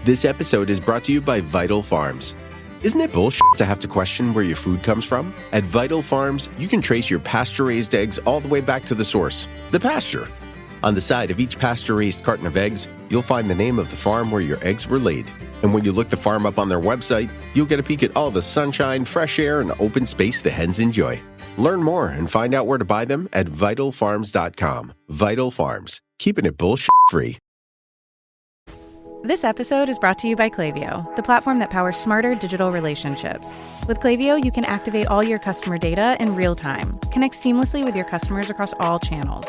This episode is brought to you by Vital Farms. Isn't it bullshit to have to question where your food comes from? At Vital Farms, you can trace your pasture-raised eggs all the way back to the source, the pasture. On the side of each pasture-raised carton of eggs, you'll find the name of the farm where your eggs were laid. And when you look the farm up on their website, you'll get a peek at all the sunshine, fresh air, and open space the hens enjoy. Learn more and find out where to buy them at vitalfarms.com. Vital Farms, keeping it bullshit-free. This episode is brought to you by Klaviyo, the platform that powers smarter digital relationships. With Klaviyo, you can activate all your customer data in real time, connect seamlessly with your customers across all channels,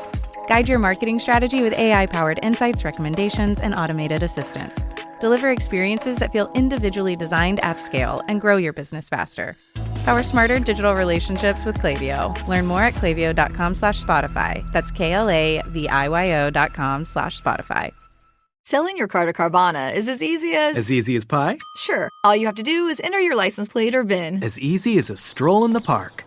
guide your marketing strategy with AI-powered insights, recommendations, and automated assistance, deliver experiences that feel individually designed at scale, and grow your business faster. Power smarter digital relationships with Klaviyo. Learn more at klaviyo.com/Spotify. That's KLAVIYO.com/Spotify. Selling your car to Carvana is as easy as... As easy as pie? Sure. All you have to do is enter your license plate or VIN. As easy as a stroll in the park.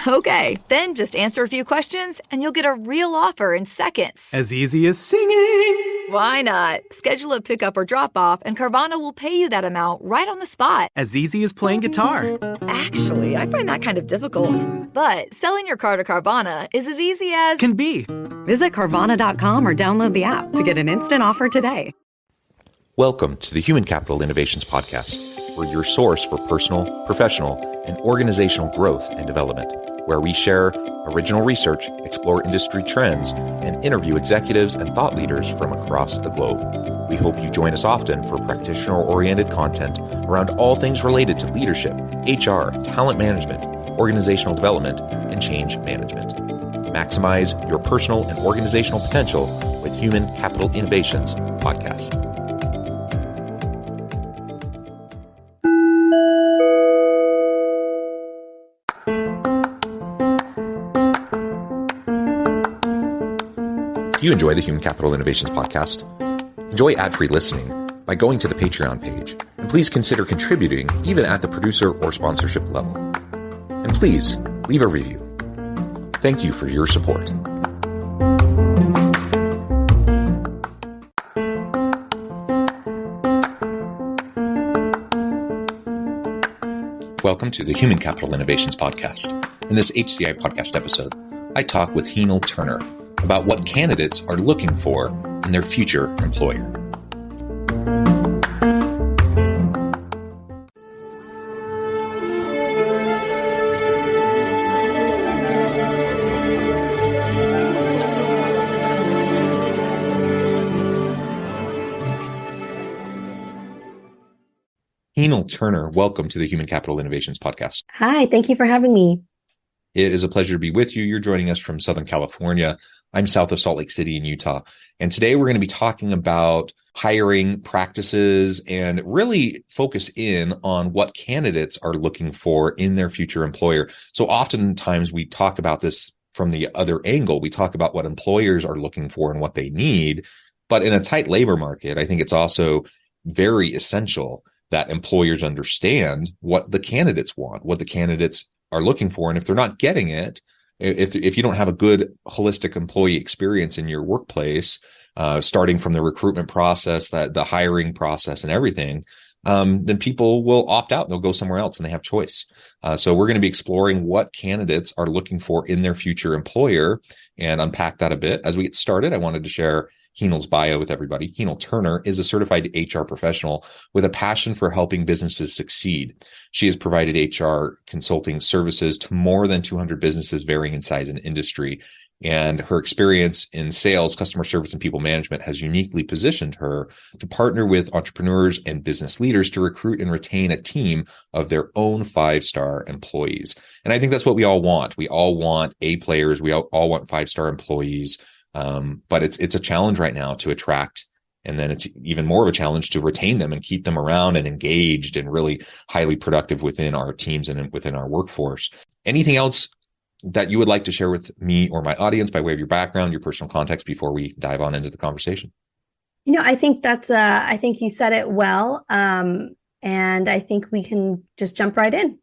Okay, then just answer a few questions and you'll get a real offer in seconds. As easy as singing. Why not? Schedule a pickup or drop-off and Carvana will pay you that amount right on the spot. As easy as playing guitar. Actually, I find that kind of difficult. But selling your car to Carvana is as easy as... Can be. Visit Carvana.com or download the app to get an instant offer today. Welcome to the Human Capital Innovations Podcast. We're your source for personal, professional, and organizational growth and development, where we share original research, explore industry trends, and interview executives and thought leaders from across the globe. We hope you join us often for practitioner-oriented content around all things related to leadership, HR, talent management, organizational development, and change management. Maximize your personal and organizational potential with Human Capital Innovations Podcast. If you enjoy the Human Capital Innovations Podcast, enjoy ad-free listening by going to the Patreon page, and please consider contributing even at the producer or sponsorship level. And please leave a review. Thank you for your support. Welcome to the Human Capital Innovations Podcast. In this HCI podcast episode, I talk with Heenle Turner about what candidates are looking for in their future employer. Heenle Turner, welcome to the Human Capital Innovations Podcast. Hi, thank you for having me. It is a pleasure to be with you. You're joining us from Southern California. I'm south of Salt Lake City in Utah. And today we're going to be talking about hiring practices and really focus in on what candidates are looking for in their future employer. So oftentimes we talk about this from the other angle. We talk about what employers are looking for and what they need. But in a tight labor market, I think it's also very essential that employers understand what the candidates want, what the candidates are looking for. And if they're not getting it, if you don't have a good holistic employee experience in your workplace, starting from the recruitment process, the hiring process and everything, then people will opt out and they'll go somewhere else and they have choice. So we're going to be exploring what candidates are looking for in their future employer and unpack that a bit. As we get started, I wanted to share Heenle's bio with everybody. Heenle Turner is a certified HR professional with a passion for helping businesses succeed. She has provided HR consulting services to more than 200 businesses varying in size and industry. And her experience in sales, customer service, and people management has uniquely positioned her to partner with entrepreneurs and business leaders to recruit and retain a team of their own 5-star employees. And I think that's what we all want. We all want A players. We all want 5-star employees. But it's a challenge right now to attract, and then it's even more of a challenge to retain them and keep them around and engaged and really highly productive within our teams and within our workforce. Anything else that you would like to share with me or my audience by way of your background, your personal context before we dive on into the conversation? I think I think you said it well. And I think we can just jump right in.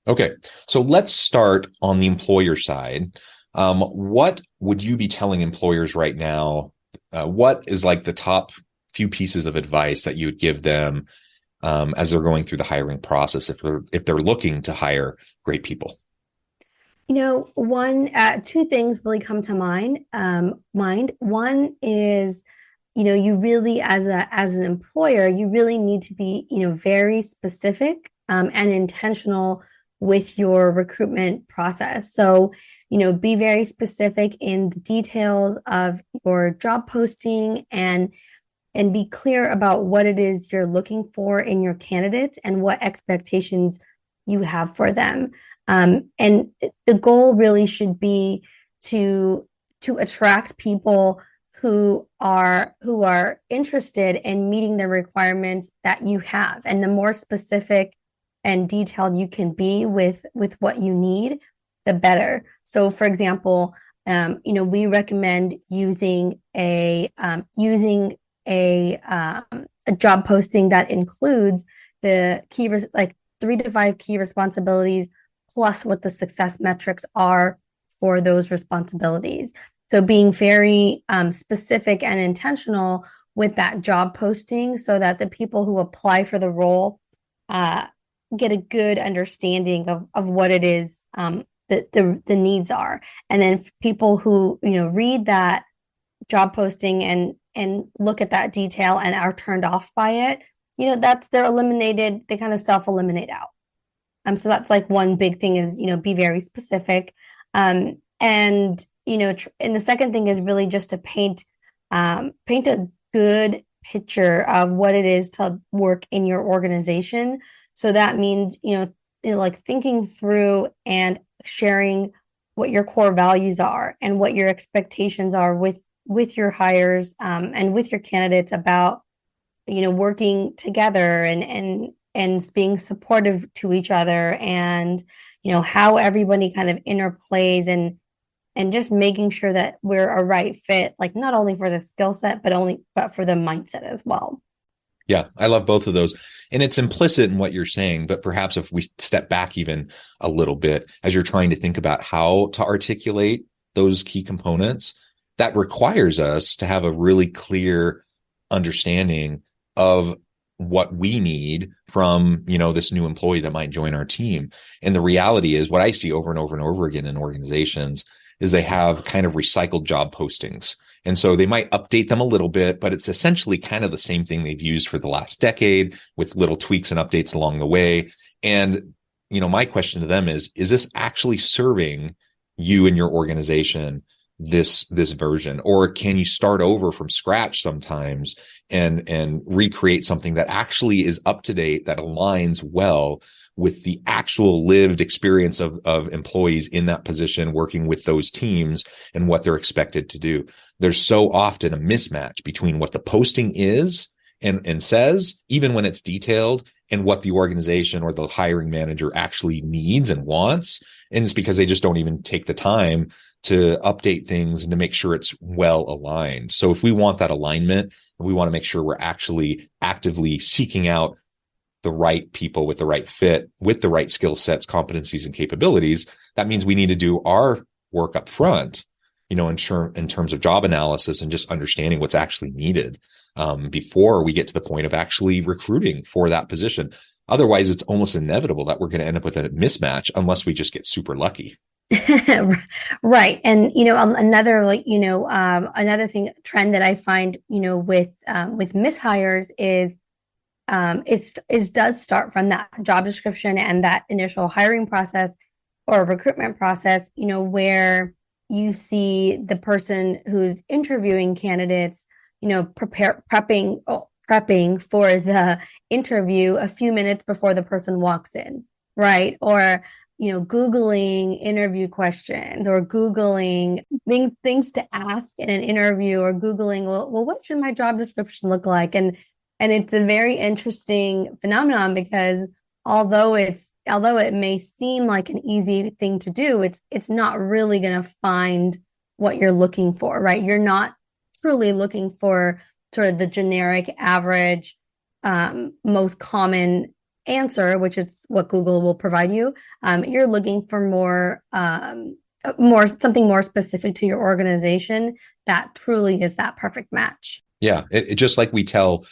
Okay. So let's start on the employer side. What would you be telling employers right now? What is like the top few pieces of advice that you would give them as they're going through the hiring process if they're looking to hire great people? Two things really come to mind. One is, you really, as an employer, you really need to be, very specific and intentional with your recruitment process. So, be very specific in the details of your job posting and be clear about what it is you're looking for in your candidates and what expectations you have for them. And the goal really should be to attract people who are interested in meeting the requirements that you have. And the more specific and detailed you can be with what you need, the better. So, for example, we recommend using a job posting that includes the key, like 3 to 5 key responsibilities, plus what the success metrics are for those responsibilities. So being very specific and intentional with that job posting so that the people who apply for the role get a good understanding of what it is the needs are. And then people who, read that job posting and look at that detail and are turned off by it, they're eliminated. They kind of self-eliminate out. So that's like one big thing is, be very specific. And the second thing is really just to paint a good picture of what it is to work in your organization. So that means, like thinking through and sharing what your core values are and what your expectations are with your hires and with your candidates about, working together and being supportive to each other and, how everybody kind of interplays and just making sure that we're a right fit, like not only for the skill set, but for the mindset as well. Yeah, I love both of those. And it's implicit in what you're saying, but perhaps if we step back even a little bit, as you're trying to think about how to articulate those key components, that requires us to have a really clear understanding of what we need from, this new employee that might join our team. And the reality is what I see over and over and over again in organizations is they have kind of recycled job postings. And so they might update them a little bit, but it's essentially kind of the same thing they've used for the last decade with little tweaks and updates along the way. And, my question to them is this actually serving you and your organization, this version? Or can you start over from scratch sometimes and recreate something that actually is up to date, that aligns well with the actual lived experience of employees in that position, working with those teams and what they're expected to do? There's so often a mismatch between what the posting is and says, even when it's detailed, and what the organization or the hiring manager actually needs and wants. And it's because they just don't even take the time to update things and to make sure it's well aligned. So if we want that alignment, we want to make sure we're actually actively seeking out the right people with the right fit, with the right skill sets, competencies, and capabilities. That means we need to do our work up front, in terms of job analysis and just understanding what's actually needed before we get to the point of actually recruiting for that position. Otherwise, it's almost inevitable that we're going to end up with a mismatch unless we just get super lucky. Right. And, another trend that I find, with mishires is does start from that job description and that initial hiring process or recruitment process, where you see the person who's interviewing candidates, prepping for the interview a few minutes before the person walks in, right? Or, Googling interview questions or Googling things to ask in an interview or Googling, well, what should my job description look like? And it's a very interesting phenomenon because although it may seem like an easy thing to do, it's not really going to find what you're looking for, right? You're not truly looking for sort of the generic average, most common answer, which is what Google will provide you. You're looking for something more specific to your organization that truly is that perfect match. Yeah, it just like we tell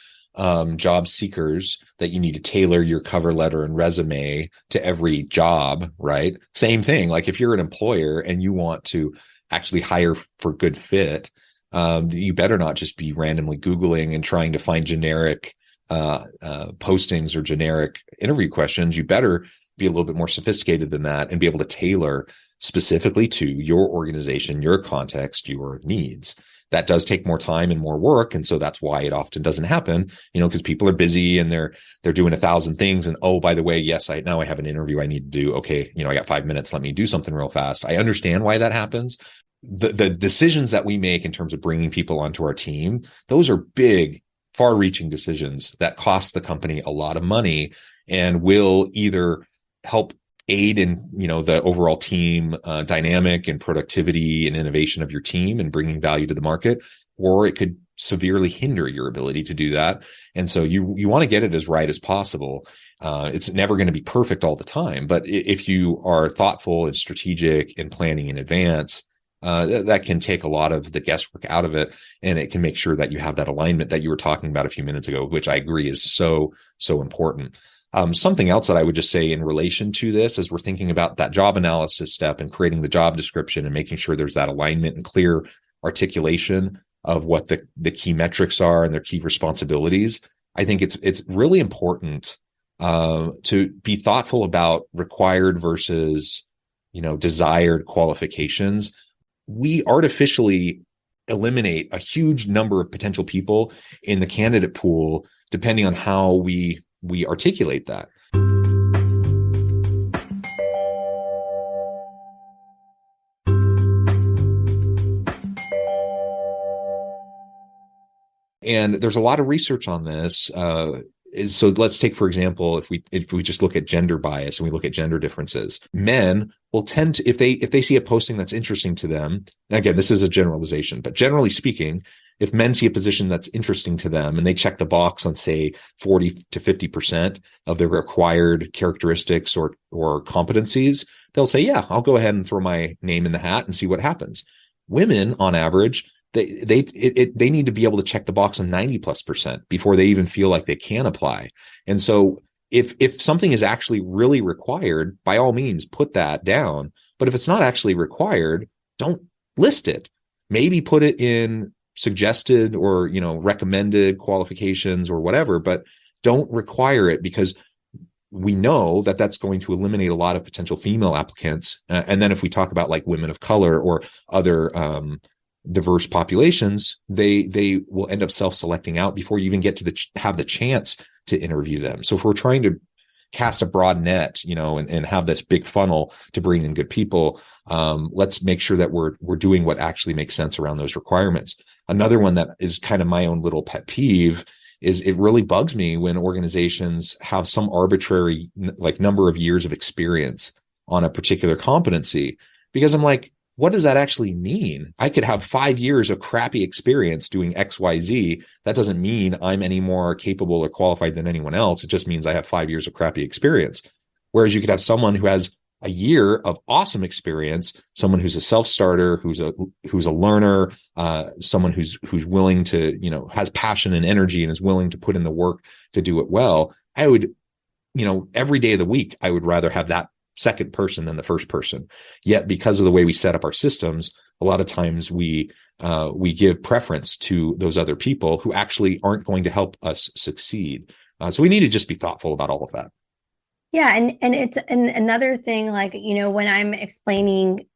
job seekers that you need to tailor your cover letter and resume to every job, right? Same thing. Like if you're an employer and you want to actually hire for good fit, you better not just be randomly Googling and trying to find generic postings or generic interview questions. You better be a little bit more sophisticated than that and be able to tailor specifically to your organization, your context, your needs. That does take more time and more work. And so that's why it often doesn't happen, because people are busy and they're doing 1,000 things. And oh, by the way, yes, now I have an interview I need to do. Okay. I got 5 minutes. Let me do something real fast. I understand why that happens. The decisions that we make in terms of bringing people onto our team, those are big, far-reaching decisions that cost the company a lot of money and will either help aid in the overall team dynamic and productivity and innovation of your team and bringing value to the market, or it could severely hinder your ability to do that. And so you want to get it as right as possible. It's never going to be perfect all the time, but if you are thoughtful and strategic and planning in advance, that can take a lot of the guesswork out of it, and it can make sure that you have that alignment that you were talking about a few minutes ago, which I agree is so important. Something else that I would just say in relation to this, as we're thinking about that job analysis step and creating the job description and making sure there's that alignment and clear articulation of what the key metrics are and their key responsibilities, I think it's really important to be thoughtful about required versus desired qualifications. We artificially eliminate a huge number of potential people in the candidate pool depending on how we articulate that. And there's a lot of research on this. So let's take, for example, if we just look at gender bias and we look at gender differences, men will tend to, if they see a posting that's interesting to them, and again, this is a generalization, but generally speaking, if men see a position that's interesting to them and they check the box on, say, 40 to 50% of their required characteristics or competencies, they'll say, yeah, I'll go ahead and throw my name in the hat and see what happens. Women, on average, they need to be able to check the box on 90+% before they even feel like they can apply. And so if something is actually really required, by all means, put that down. But if it's not actually required, don't list it. Maybe put it in suggested or, recommended qualifications or whatever, but don't require it, because we know that that's going to eliminate a lot of potential female applicants. And then if we talk about like women of color or other diverse populations, they will end up self-selecting out before you even get to have the chance to interview them. So if we're trying to cast a broad net, and have this big funnel to bring in good people, let's make sure that we're doing what actually makes sense around those requirements. Another one that is kind of my own little pet peeve is it really bugs me when organizations have some arbitrary number of years of experience on a particular competency, because I'm like, what does that actually mean? I could have 5 years of crappy experience doing XYZ. That doesn't mean I'm any more capable or qualified than anyone else. It just means I have 5 years of crappy experience. Whereas you could have someone who has a year of awesome experience, someone who's a self-starter, who's a learner, someone who's willing to, has passion and energy and is willing to put in the work to do it well. I would, every day of the week, I would rather have that second person than the first person. Yet because of the way we set up our systems, a lot of times we give preference to those other people who actually aren't going to help us succeed. So we need to just be thoughtful about all of that. Yeah, and it's another thing, when I'm explaining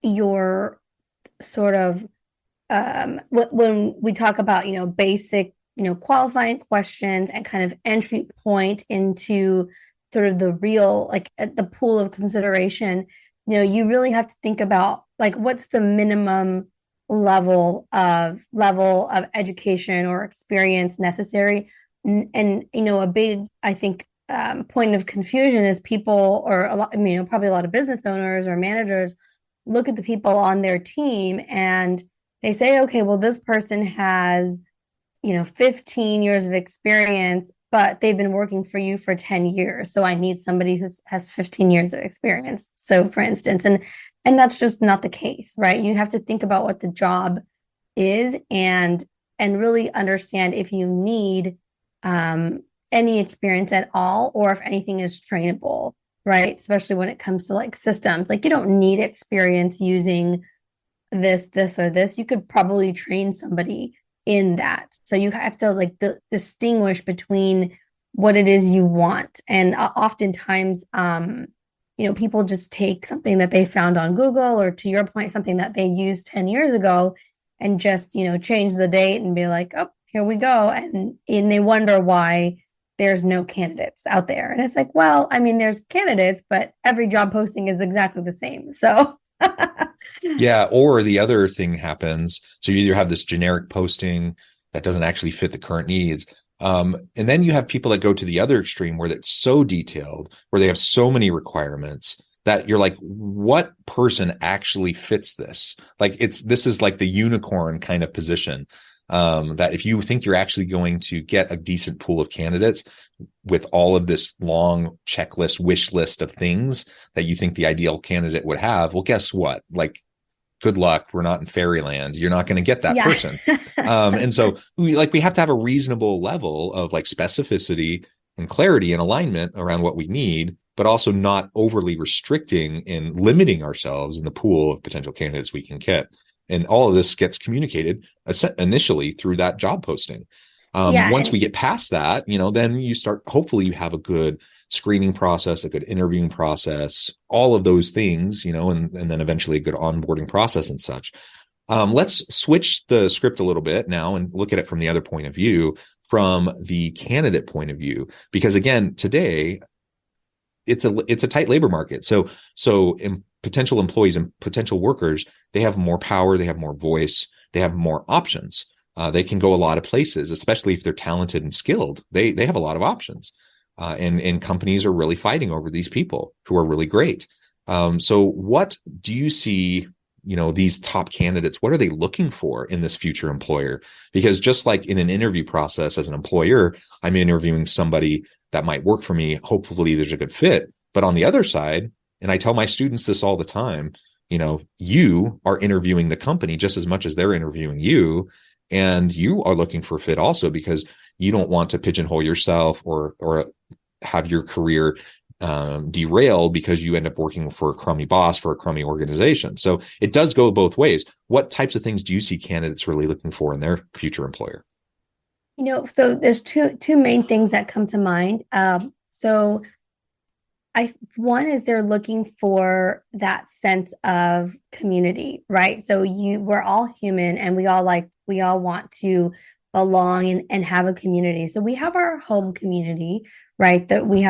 your sort of when we talk about basic qualifying questions and kind of entry point into sort of the real the pool of consideration, you really have to think about what's the minimum level of education or experience necessary. And a big, I think, point of confusion is people, or a lot, probably a lot of business owners or managers look at the people on their team and they say, okay, well, this person has 15 years of experience, but they've been working for you for 10 years. So I need somebody who has 15 years of experience. So for instance, and that's just not the case, right? You have to think about what the job is and and really understand if you need any experience at all, or if anything is trainable, right? Especially when it comes to like systems. Like you don't need experience using this, or this. You could probably train somebody in that. So you have to like distinguish between what it is you want. And oftentimes, people just take something that they found on Google, or to your point, something that they used 10 years ago, and just, change the date and be like, oh, here we go. And they wonder why there's no candidates out there. And it's like, well, I mean, there's candidates, but every job posting is exactly the same. So Yeah. Or the other thing happens. So you either have this generic posting that doesn't actually fit the current needs. And then you have people that go to the other extreme where it's so detailed, where they have so many requirements that you're like, what person actually fits this? Like this is like the unicorn kind of position. That if you think you're actually going to get a decent pool of candidates with all of this long checklist, wish list of things that you think the ideal candidate would have, well, guess what? Like, good luck. We're not in fairyland. You're not going to get that person. And so we have to have a reasonable level of like specificity and clarity and alignment around what we need, but also not overly restricting and limiting ourselves in the pool of potential candidates we can get. And all of this gets communicated initially through that job posting. Once we get past that, then you start, hopefully you have a good screening process, a good interviewing process, all of those things, and then eventually a good onboarding process and such. Let's switch the script a little bit now and look at it from the other point of view, from the candidate point of view, because again, today it's a tight labor market. So potential employees and potential workers, they have more power, they have more voice, they have more options. They can go a lot of places, especially if they're talented and skilled. They have a lot of options. And companies are really fighting over these people who are really great. So what do you see, these top candidates, what are they looking for in this future employer? Because just like in an interview process as an employer, I'm interviewing somebody that might work for me. Hopefully there's a good fit. But on the other side, and I tell my students this all the time, you are interviewing the company just as much as they're interviewing you. And you are looking for a fit also, because you don't want to pigeonhole yourself or have your career derailed because you end up working for a crummy boss, for a crummy organization. So it does go both ways. What types of things do you see candidates really looking for in their future employer? So there's two main things that come to mind. So one is they're looking for that sense of community, right? So we're all human, and we all want to belong and have a community. So we have our home community, right? That we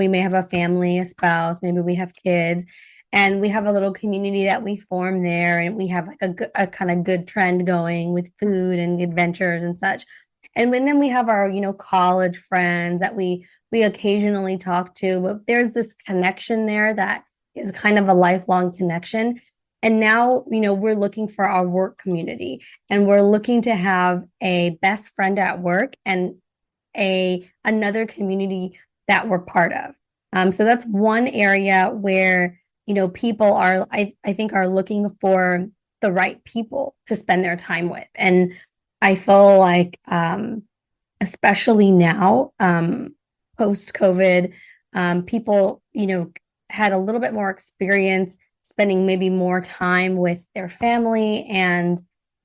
may have a family, a spouse, maybe we have kids, and we have a little community that we form there, and we have like a kind of good trend going with food and adventures and such. And then we have our, college friends that we occasionally talk to, but there's this connection there that is kind of a lifelong connection. And now, we're looking for our work community, and we're looking to have a best friend at work and another community that we're part of. So that's one area where, people are, I think, are looking for the right people to spend their time with. And I feel like, especially now, post-COVID, people, had a little bit more experience spending maybe more time with their family, and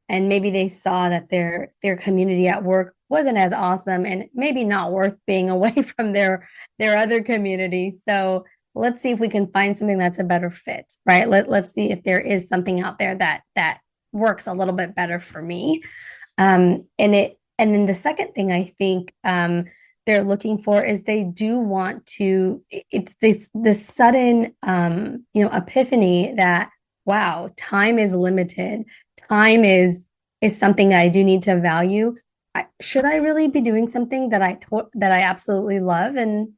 maybe they saw that their community at work wasn't as awesome, and maybe not worth being away from their other community. So let's see if we can find something that's a better fit, right? Let's see if there is something out there that works a little bit better for me. And then the second thing I think they're looking for is they do want to, it's this sudden, epiphany that, wow, time is limited. Time is something that I do need to value. Should I really be doing something that I absolutely love? And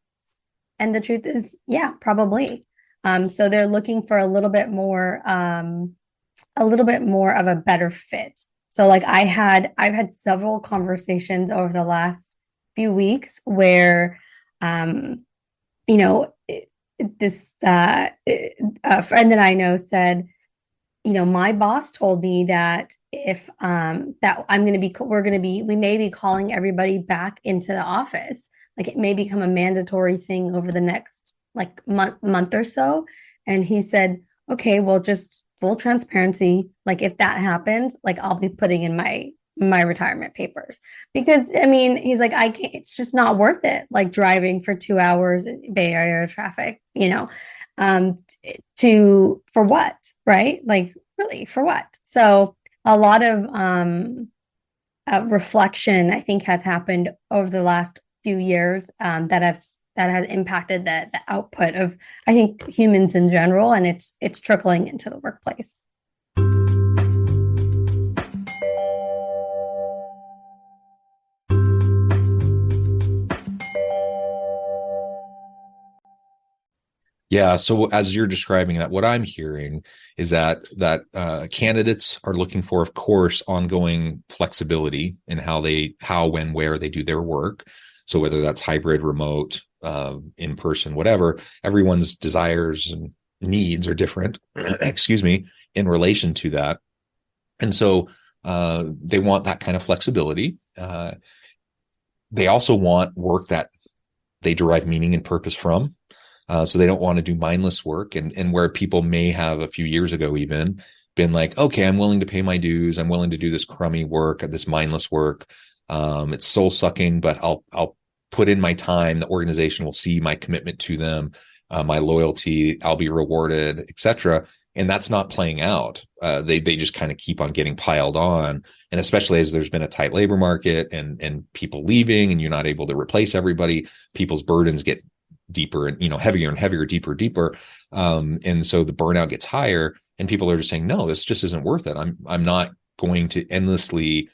the truth is, yeah, probably. So they're looking for a little bit more of a better fit. So like I've had several conversations over the last few weeks where, a friend that I know said, my boss told me that if that we may be calling everybody back into the office. Like it may become a mandatory thing over the next like month or so. And he said, okay, well, just full transparency. Like if that happens, like I'll be putting in my retirement papers, because I mean, he's like, I can't, it's just not worth it. Like driving for 2 hours in Bay Area traffic, for what, right? Like really for what? So a lot of reflection, I think, has happened over the last few years, that has impacted the output of, I think, humans in general, and it's trickling into the workplace. Yeah. So as you're describing that, what I'm hearing is that candidates are looking for, of course, ongoing flexibility in how, when, where they do their work. So whether that's hybrid, remote, in person, whatever, everyone's desires and needs are different, excuse me, in relation to that. And so they want that kind of flexibility. They also want work that they derive meaning and purpose from. So they don't want to do mindless work, and where people may have a few years ago even been like, okay, I'm willing to pay my dues. I'm willing to do this crummy work, this mindless work. It's soul sucking, but I'll put in my time. The organization will see my commitment to them, my loyalty. I'll be rewarded, etc. And that's not playing out. They just kind of keep on getting piled on, and especially as there's been a tight labor market and people leaving, and you're not able to replace everybody. People's burdens get deeper and heavier and heavier, deeper. And so the burnout gets higher, and people are just saying, no, this just isn't worth it. I'm not going to endlessly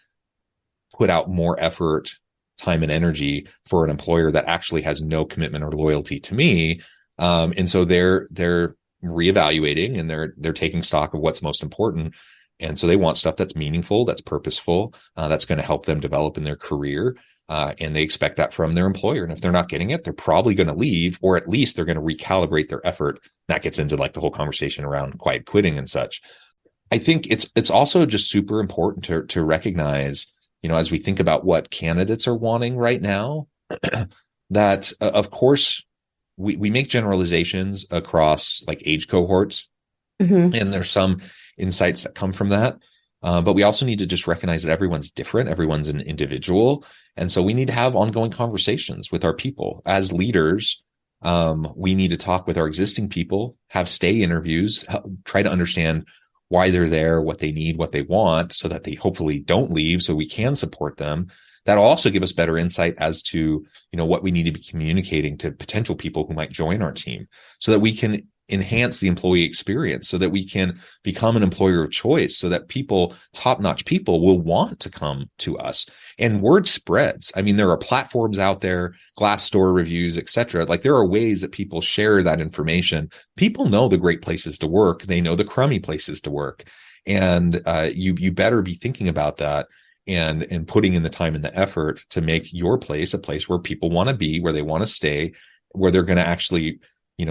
put out more effort, time, and energy for an employer that actually has no commitment or loyalty to me. And so they're reevaluating, and they're taking stock of what's most important. And so they want stuff that's meaningful, that's purposeful, that's going to help them develop in their career. And they expect that from their employer. And if they're not getting it, they're probably going to leave, or at least they're going to recalibrate their effort. That gets into like the whole conversation around quiet quitting and such. I think it's also just super important to recognize, as we think about what candidates are wanting right now, that of course we make generalizations across like age cohorts, and there's some insights that come from that. But we also need to just recognize that everyone's different. Everyone's an individual. And so we need to have ongoing conversations with our people. As leaders, we need to talk with our existing people, have stay interviews, try to understand why they're there, what they need, what they want, so that they hopefully don't leave, so we can support them. That'll also give us better insight as to, what we need to be communicating to potential people who might join our team, so that we can enhance the employee experience, so that we can become an employer of choice, so that top-notch people will want to come to us. And word spreads. I mean, there are platforms out there, Glassdoor reviews, etc. Like there are ways that people share that information. People know the great places to work. They know the crummy places to work. And you better be thinking about that and putting in the time and the effort to make your place a place where people want to be, where they want to stay, where they're going to actually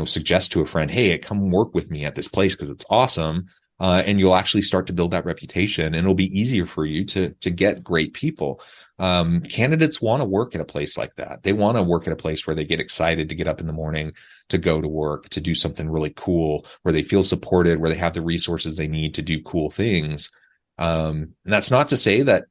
suggest to a friend, hey, come work with me at this place because it's awesome. And you'll actually start to build that reputation, and it'll be easier for you to get great people. Candidates want to work at a place like that. They want to work at a place where they get excited to get up in the morning, to go to work, to do something really cool, where they feel supported, where they have the resources they need to do cool things. And that's not to say that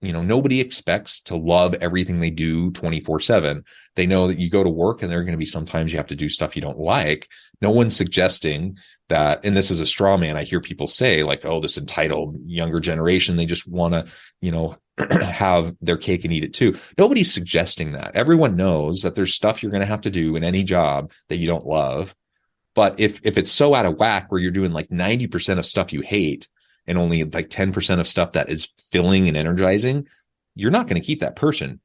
nobody expects to love everything they do 24/7. They know that you go to work and there are going to be sometimes you have to do stuff you don't like. No one's suggesting that, and this is a straw man I hear people say, like, oh, this entitled younger generation, they just want to, have their cake and eat it too. Nobody's suggesting that. Everyone knows that there's stuff you're going to have to do in any job that you don't love. But if it's so out of whack where you're doing like 90% of stuff you hate, and only like 10% of stuff that is filling and energizing, you're not going to keep that person.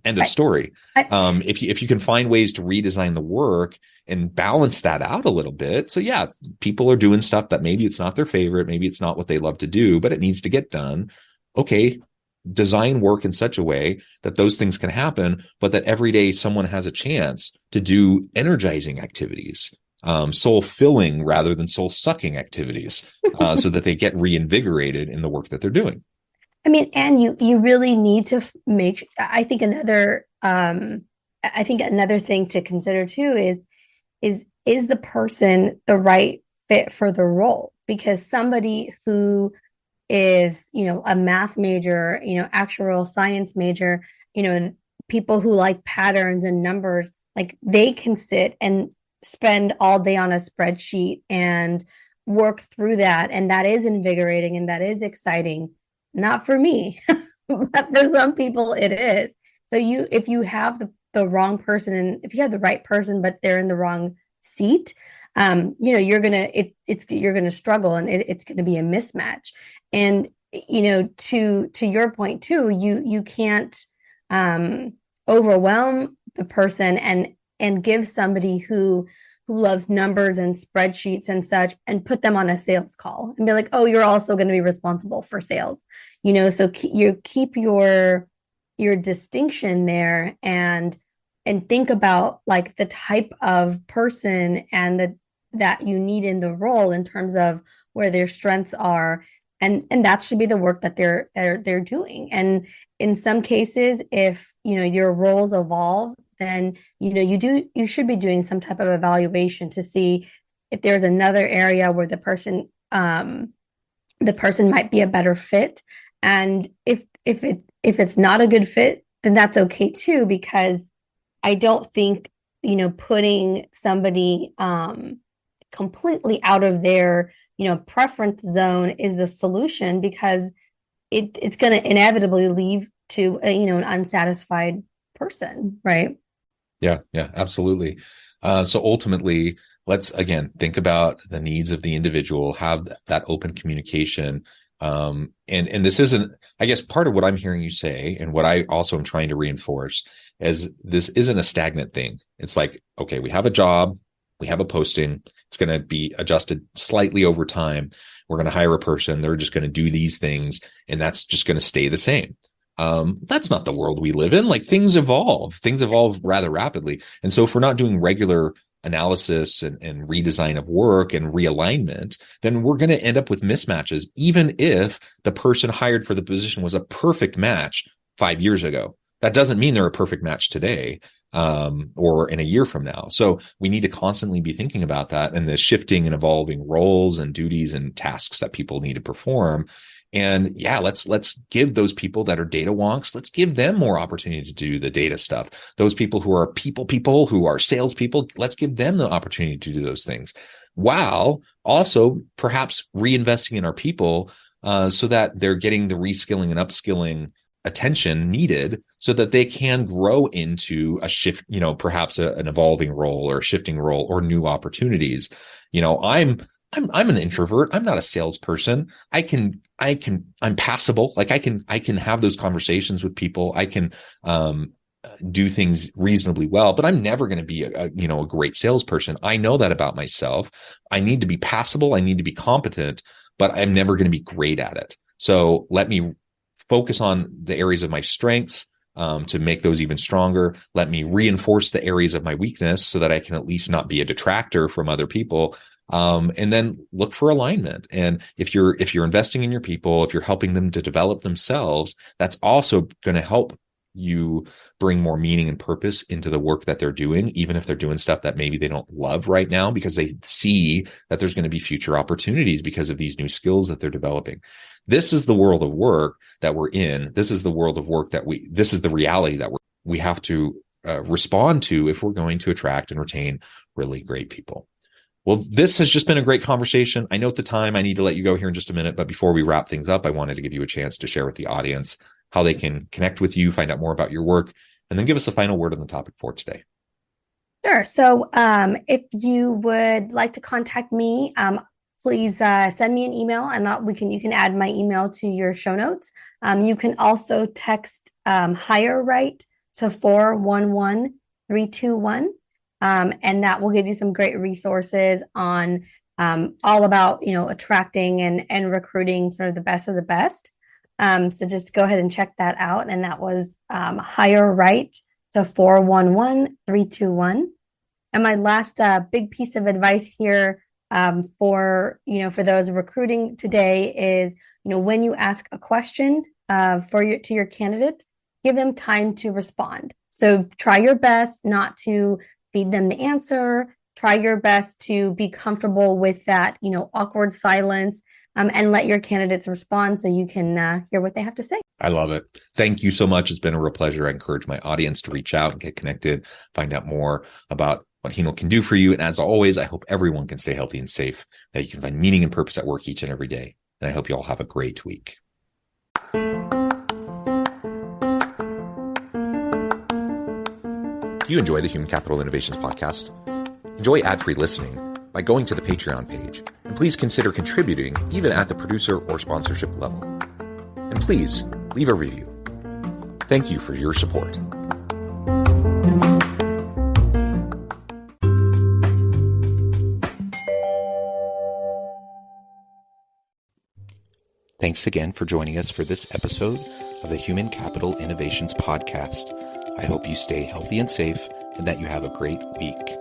End of story. If you can find ways to redesign the work and balance that out a little bit. So yeah, people are doing stuff that maybe it's not their favorite, maybe it's not what they love to do, but it needs to get done. Okay, design work in such a way that those things can happen, but that every day someone has a chance to do energizing activities. soul filling rather than soul sucking activities, so that they get reinvigorated in the work that they're doing. I mean, and you really need to make. I think another thing to consider too is the person the right fit for the role? Because somebody who is, a math major, actuarial science major, people who like patterns and numbers, like they can sit and spend all day on a spreadsheet and work through that. And that is invigorating and that is exciting. Not for me, but for some people it is. So if you have the wrong person, and if you have the right person, but they're in the wrong seat, you're gonna struggle, and it's gonna be a mismatch. And to your point too, you can't overwhelm the person and give somebody who loves numbers and spreadsheets and such, and put them on a sales call and be like, oh, you're also going to be responsible for sales. So you keep your distinction there, and think about like the type of person and that you need in the role in terms of where their strengths are, and that should be the work that they're doing. And in some cases, if your roles evolve, then you should be doing some type of evaluation to see if there's another area where the person might be a better fit. And if it's not a good fit, then that's okay too, because I don't think putting somebody completely out of their preference zone is the solution, because it's going to inevitably lead to an unsatisfied person, right? Yeah, absolutely. So ultimately, let's again think about the needs of the individual, have that open communication. And this isn't, I guess, part of what I'm hearing you say, and what I also am trying to reinforce, is this isn't a stagnant thing. It's like, okay, we have a job, we have a posting, it's going to be adjusted slightly over time. We're going to hire a person, they're just going to do these things, and that's just going to stay the same. That's not the world we live in. Like, things evolve rather rapidly. And so if we're not doing regular analysis and redesign of work and realignment, then we're going to end up with mismatches, even if the person hired for the position was a perfect match 5 years ago. That doesn't mean they're a perfect match today, or in a year from now. So we need to constantly be thinking about that, and the shifting and evolving roles and duties and tasks that people need to perform. And yeah, let's give those people that are data wonks, let's give them more opportunity to do the data stuff. Those people who are people who are salespeople, let's give them the opportunity to do those things, while also perhaps reinvesting in our people, so that they're getting the reskilling and upskilling attention needed, so that they can grow into a shift, perhaps an evolving role or a shifting role or new opportunities. I'm an introvert. I'm not a salesperson. I'm passable. Like I can have those conversations with people. I can, do things reasonably well, but I'm never going to be a great salesperson. I know that about myself. I need to be passable. I need to be competent, but I'm never going to be great at it. So let me focus on the areas of my strengths, to make those even stronger. Let me reinforce the areas of my weakness so that I can at least not be a detractor from other people. And then look for alignment. And if you're investing in your people, if you're helping them to develop themselves, that's also going to help you bring more meaning and purpose into the work that they're doing, even if they're doing stuff that maybe they don't love right now, because they see that there's going to be future opportunities because of these new skills that they're developing. This is the world of work that we're in. This is the world of work this is the reality that we have to respond to if we're going to attract and retain really great people. Well, this has just been a great conversation. I know at the time I need to let you go here in just a minute, but before we wrap things up, I wanted to give you a chance to share with the audience how they can connect with you, find out more about your work, and then give us a final word on the topic for today. Sure. So if you would like to contact me, please send me an email, and you can add my email to your show notes. You can also text Hire Right to 411-321. And that will give you some great resources on all about attracting and recruiting sort of the best of the best. So just go ahead and check that out. And that was Hire Right to 411-321. And my last big piece of advice here for those recruiting today is, when you ask a question to your candidate, give them time to respond. So try your best not to feed them the answer. Try your best to be comfortable with that, awkward silence, and let your candidates respond so you can hear what they have to say. I love it. Thank you so much. It's been a real pleasure. I encourage my audience to reach out and get connected, find out more about what Heenle can do for you. And as always, I hope everyone can stay healthy and safe, that you can find meaning and purpose at work each and every day. And I hope you all have a great week. Do you enjoy the Human Capital Innovations podcast? Enjoy ad-free listening by going to the Patreon page. And please consider contributing even at the producer or sponsorship level. And please leave a review. Thank you for your support. Thanks again for joining us for this episode of the Human Capital Innovations podcast. I hope you stay healthy and safe and that you have a great week.